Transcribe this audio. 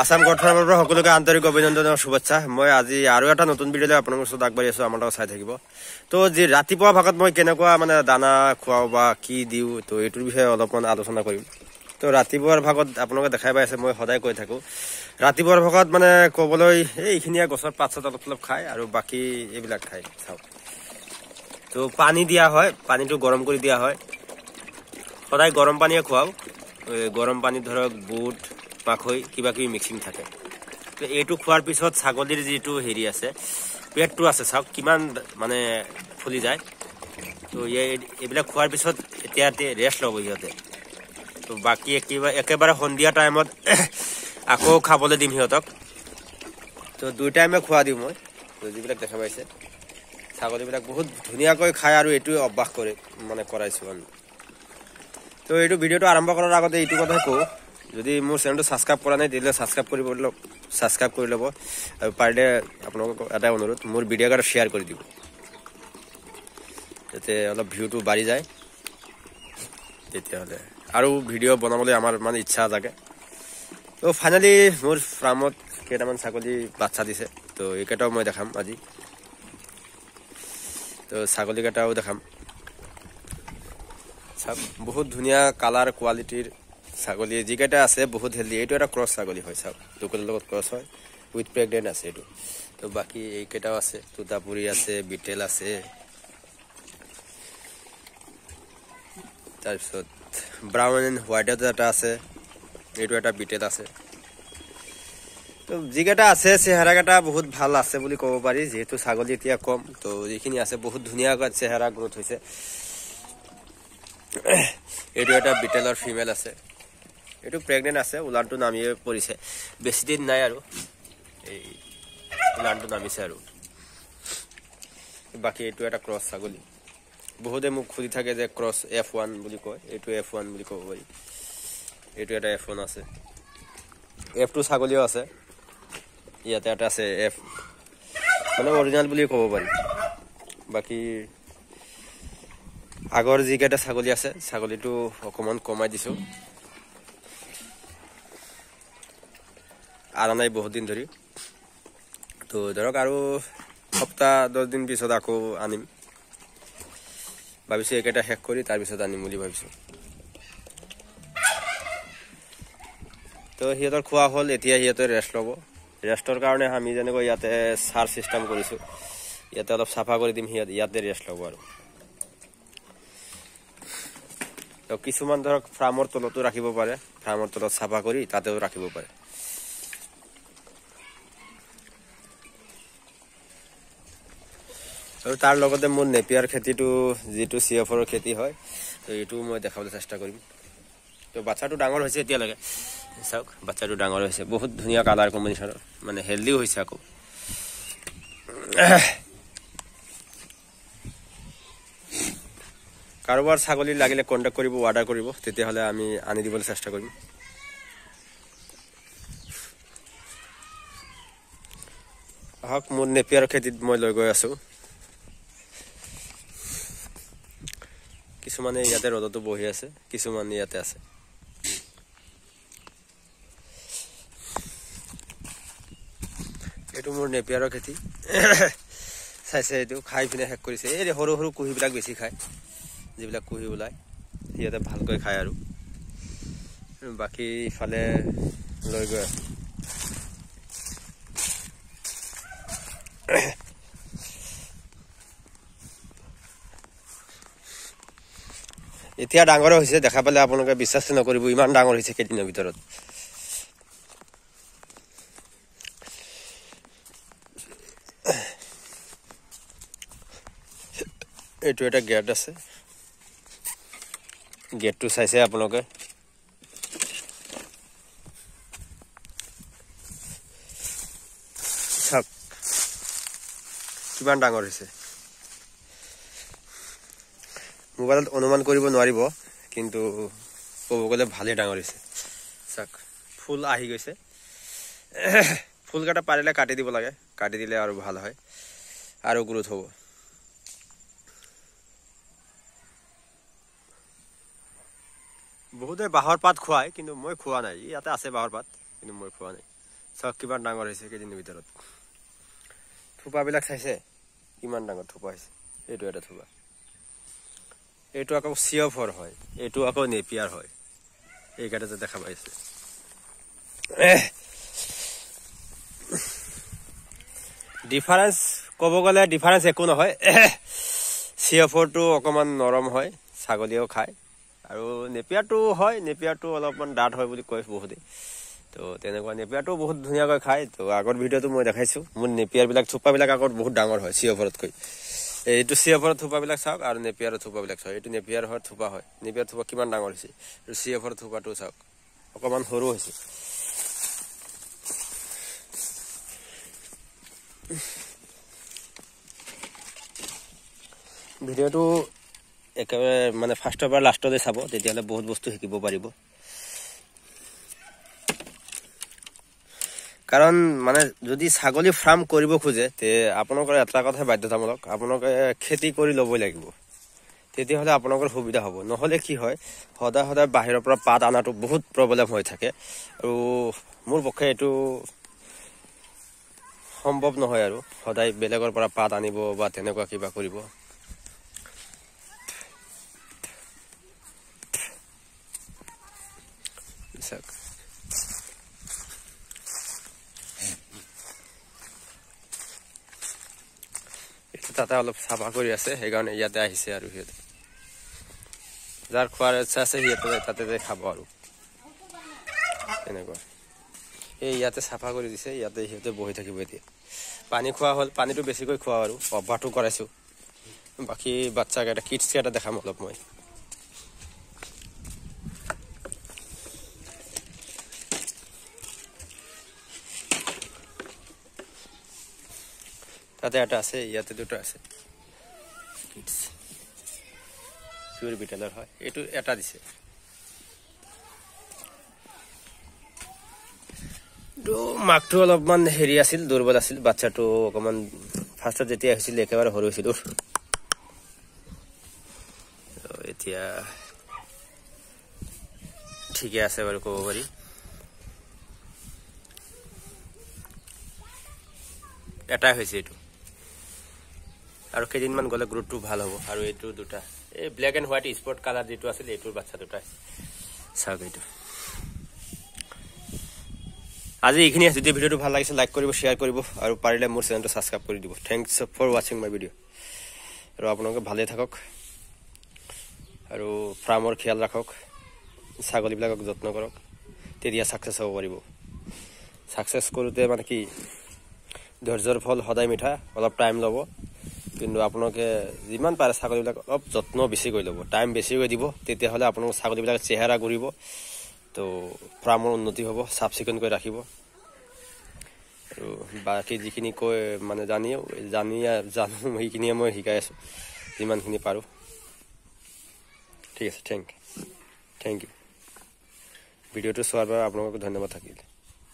আসাম গঠনৰ পৰা সকলোকে আন্তৰিক অভিনন্দন আৰু শুভেচ্ছা। মই আজি আৰু এটা নতুন ভিডিঅ'লৈ আপোনালোকৰ ওচৰত আগবাঢ়ি আছো, আমাৰ লগত চাই থাকিব। তো যি ৰাতিপুৱা ভাগত মই কেনেকুৱা মানে দানা খুৱাও বা কি দিওঁ, তো এইটোৰ বিষয়ে অলপমান আলোচনা কৰিম। তো ৰাতিপুৱাৰ ভাগত আপোনালোকে দেখাই পাই আছে, মই সদায় কৈ থাকোঁ ৰাতিপুৱাৰ ভাগত মানে ক'বলৈ এইখিনিয়ে গছৰ পাত চাত অলপ অলপ খায় আৰু বাকী এইবিলাক খায়। চাওক, তো পানী দিয়া হয়, পানীটো গৰম কৰি দিয়া হয়, সদায় গৰম পানীয়ে খুৱাওঁ। গৰম পানীত ধৰক বুট মাকৈ কিবা কিবি মিক্সিং থাকে। তো এইটো খোৱাৰ পিছত ছাগলীৰ যিটো হেৰি আছে, পেটটো আছে, চাওক কিমান মানে ফুলি যায়। তো এইবিলাক খোৱাৰ পিছত এতিয়া ৰেষ্ট ল'ব সিহঁতে। তো বাকী একেবাৰে সন্ধিয়া টাইমত আকৌ খাবলৈ দিম সিহঁতক। তো 2 টাইমে খোৱা দিওঁ মই। তো যিবিলাক দেখা পাইছে ছাগলীবিলাক বহুত ধুনীয়াকৈ খায় আৰু এইটোৱে অভ্যাস মানে কৰাইছোঁ আমি। তো এইটো ভিডিঅ'টো আৰম্ভ কৰাৰ আগতে এইটো কথাই কওঁ, যদি মোৰ চেনেলটো ছাবস্ক্ৰাইব কৰা নাই তেতিয়াহ'লে ছাবস্ক্ৰাইব কৰি ল'ব আৰু পাৰিলে আপোনালোকক এটাই অনুৰোধ, মোৰ ভিডিঅ' এটা শ্বেয়াৰ কৰি দিব, যাতে অলপ ভিউটো বাঢ়ি যায়। তেতিয়াহ'লে আৰু ভিডিঅ' বনাবলৈ আমাৰ মানে ইচ্ছা জাগে। তো ফাইনেলি মোৰ ফাৰ্মত কেইটামান ছাগলী বাচ্চা দিছে। তো এইকেইটাও মই দেখাম আজি। তো ছাগলীকেইটাও দেখাম। চাওক, বহুত ধুনীয়া কালাৰ কোৱালিটিৰ ছাগলী যিকেইটা আছে, বহুত হেল্ডি। এইটো এটা ক্ৰছ ছাগলী হয়, চাওক লোকেলৰ লগত ক্ৰছ হয়, উইথ প্ৰেগনেণ্ট আছে এইটো। তো বাকী এইকেইটাও আছে, তোতাপুৰী আছে, বিটেল আছে, তাৰপিছত ব্ৰাউন এণ্ড হোৱাইটত এটা আছে, এইটো এটা বিটেল আছে। তো যিকেইটা আছে চেহেৰাকেইটা বহুত ভাল আছে বুলি ক'ব পাৰি, যিহেতু ছাগলী এতিয়া কম। তো যিখিনি আছে বহুত ধুনীয়াকৈ চেহেৰা গ্ৰোথ হৈছে। এইটো এটা বিটেলৰ ফিমেল আছে, এইটো প্ৰেগনেণ্ট আছে, উলানটো নামিয়ে পৰিছে, বেছি দিন নাই আৰু এই উলানটো নামিছে আৰু। বাকী এইটো এটা ক্ৰছ ছাগলী। বহুতে মোক সুধি থাকে যে ক্ৰছ F1 বুলি কয়, এইটো F1 বুলি ক'ব পাৰি। এইটো এটা F1 আছে, F2 ছাগলীও আছে, ইয়াতে এটা আছে F মানে অৰিজিনেল বুলি ক'ব পাৰি। বাকী আগৰ যিকেইটা ছাগলী আছে, ছাগলীটো অকণমান কমাই দিছোঁ, আনা নাই বহুত দিন ধৰি। তো ধৰক আৰু সপ্তাহ 10 দিন পিছত আকৌ আনিম ভাবিছোঁ, এইকেইটা শেষ কৰি তাৰপিছত আনিম বুলি ভাবিছোঁ। তো সিহঁতৰ খোৱা হ'ল, এতিয়া সিহঁতে ৰেষ্ট ল'ব। ৰেষ্টৰ কাৰণে আমি যেনেকৈ ইয়াতে চাৰ চিষ্টেম কৰিছোঁ, ইয়াতে অলপ চাফা কৰি দিম, ইয়াতে ৰেষ্ট ল'ব আৰু। তো কিছুমান ধৰক ফাৰ্মৰ তলতো ৰাখিব পাৰে, ফাৰ্মৰ তলত চাফা কৰি তাতেও ৰাখিব পাৰে। আৰু তাৰ লগতে মোৰ নেপিয়াৰ খেতিটো যিটো CF-ৰ খেতি হয়, তো এইটো মই দেখাবলৈ চেষ্টা কৰিম। তো বাচ্চাটো ডাঙৰ হৈছে এতিয়ালৈকে, চাওক বাচ্চাটো ডাঙৰ হৈছে, বহুত ধুনীয়া কালাৰ কম্বিনেশ্যনৰ, মানে হেল্ডিও হৈছে আকৌ। কাৰোবাৰ ছাগলী লাগিলে কণ্টেক্ট কৰিব, অৰ্ডাৰ কৰিব, তেতিয়াহ'লে আমি আনি দিবলৈ চেষ্টা কৰিম। আহক, মোৰ নেপিয়াৰ খেতিত মই লৈ গৈ আছোঁ। কিছুমানে ইয়াতে ৰ'দতো বহি আছে, কিছুমান ইয়াতে আছে। এইটো মোৰ নেপিয়াৰৰ খেতি। চাইছে, এইটো খাই পিনে শেষ কৰিছে। এই সৰু সৰু কুহিবিলাক বেছি খায়, যিবিলাক কুহি ওলায় সিহঁতে ভালকৈ খায় আৰু। বাকী ইফালে লৈ গৈ আছোঁ। এতিয়া ডাঙৰে হৈছে, দেখা পালে আপোনালোকে বিশ্বাস নকৰিব, ইমান ডাঙৰ হৈছে কেইদিনৰ ভিতৰত। এইটো এটা গেট আছে, গেটটো চাইছে আপোনালোকে। চাওক কিমান ডাঙৰ হৈছে। মোবাইলত অনুমান কৰিব নোৱাৰিব, কিন্তু ক'ব গ'লে ভালেই ডাঙৰ হৈছে। চাওক ফুল আহি গৈছে, ফুলকেইটা পাৰিলে কাটি দিব লাগে, কাটি দিলে আৰু ভাল হয়, আৰু গ্ৰোথ হ'ব। বহুতে বাঁহৰ পাত খুৱায়, কিন্তু মই খোৱা নাই। ইয়াতে আছে বাঁহৰ পাত, কিন্তু মই খোৱা নাই। চাওক কিমান ডাঙৰ হৈছে কেইদিনৰ ভিতৰত থোপাবিলাক চাইছে কিমান ডাঙৰ থোপা হৈছে এইটো এটা থোপা এইটো আকৌ চিঅফৰ হয় এইটো আকৌ নেপিয়াৰ হয় এইকেইটা যে দেখা পাইছে ডিফাৰেন্স ক'ব গ'লে ডিফাৰেন্স একো নহয় চিঅফৰটো অকণমান নৰম হয় ছাগলীয়েও খায় আৰু নেপিয়াৰটো হয় নেপিয়াৰটো অলপমান ডাঠ হয় বুলি কয় বহুতে তো তেনেকুৱা নেপিয়াৰটো বহুত ধুনীয়াকৈ খায় তো আগৰ ভিডিঅ'টো মই দেখাইছোঁ মোৰ নেপিয়াৰবিলাক থোপাবিলাক আগত বহুত ডাঙৰ হয় চিঅফৰতকৈ এইটো চিঅফৰৰ থোপাবিলাক চাওক আৰু নেপিয়াৰৰ থোপাবিলাক চাওক এইটো নেপিয়াৰ হয় থোপা হয় নেপিয়াৰ থোপা কিমান ডাঙৰ হৈছে আৰু চিঅফৰৰ থোপাটো চাওক অকণমান সৰু হৈছে ভিডিঅ'টো একেবাৰে মানে ফাৰ্ষ্টৰ পৰা লাষ্টলৈ চাব তেতিয়াহ'লে বহুত বস্তু শিকিব পাৰিব কাৰণ মানে যদি ছাগলী ফাৰ্ম কৰিব খোজে তে আপোনালোকৰ এটা কথাই বাধ্যতামূলক আপোনালোকে খেতি কৰি ল'বই লাগিব তেতিয়াহ'লে আপোনালোকৰ সুবিধা হ'ব নহ'লে কি হয় সদায় সদায় বাহিৰৰ পৰা পাত অনাটো বহুত প্ৰব্লেম হৈ থাকে আৰু মোৰ পক্ষে এইটো সম্ভৱ নহয় আৰু সদায় বেলেগৰ পৰা পাত আনিব বা তেনেকুৱা কিবা কৰিব তাতে অলপ চাফা কৰি আছে সেইকাৰণে ইয়াতে আহিছে আৰু সিহঁতে যাৰ খোৱাৰ ইচ্ছা আছে সিহঁতে তাতে খাব আৰু এনেকুৱা এই ইয়াতে চাফা কৰি দিছে ইয়াতে সিহঁতে বহি থাকিব এতিয়া পানী খোৱা হ'ল পানীটো বেছিকৈ খোৱা আৰু অভ্যাসটো কৰাইছোঁ বাকী বাচ্চাকেইটা কিডছকেইটা দেখাম অলপ মই তাতে এটা আছে ইয়াতে দুটো আছে কিডছ পিয়ৰ বিটেলৰ হয় এইটো এটা দিছে তো মাকটো অলপমান হেৰি আছিল দুৰ্বল আছিল বাচ্চাটো অকণমান ফাৰ্ষ্টত যেতিয়া আহিছিল একেবাৰে সৰু হৈছিল এতিয়া ঠিকে আছে বাৰু ক'ব পাৰি এটাই হৈছে এইটো আৰু কেইদিনমান গ'লে গ্ৰোথটো ভাল হ'ব আৰু এইটো দুটা এই black and white spot colour যিটো আছিল এইটোৰ বাচ্চা দুটা চাওক এইটো আজি এইখিনি যদি ভিডিঅ'টো ভাল লাগিছে লাইক কৰিব শ্বেয়াৰ কৰিব আৰু পাৰিলে মোৰ চেনেলটো ছাবস্ক্ৰাইব কৰি দিব থেংকছ ফৰ ৱাচিং মাই ভিডিঅ' আৰু আপোনালোকে ভালে থাকক আৰু ফাৰ্মৰ খিয়াল ৰাখক ছাগলীবিলাকক যত্ন কৰক তেতিয়া ছাকচেছ হ'ব পাৰিব ছাকচেছ কৰোঁতে মানে কি ধৈৰ্যৰ ফল সদায় মিঠা অলপ টাইম ল'ব কিন্তু আপোনালোকে যিমান পাৰে ছাগলীবিলাক অলপ যত্ন বেছিকৈ ল'ব টাইম বেছিকৈ দিব তেতিয়াহ'লে আপোনালোকৰ ছাগলীবিলাক চেহেৰা ঘূৰিব তো ফাৰ্মৰ উন্নতি হ'ব চাফ চিকুণকৈ ৰাখিব আৰু বাকী যিখিনি কৈ মানে জানো সেইখিনিয়ে মই শিকাই আছোঁ যিমানখিনি পাৰোঁ ঠিক আছে থেংক ইউ ভিডিঅ'টো চোৱাৰ বাবে আপোনালোকক ধন্যবাদ থাকিল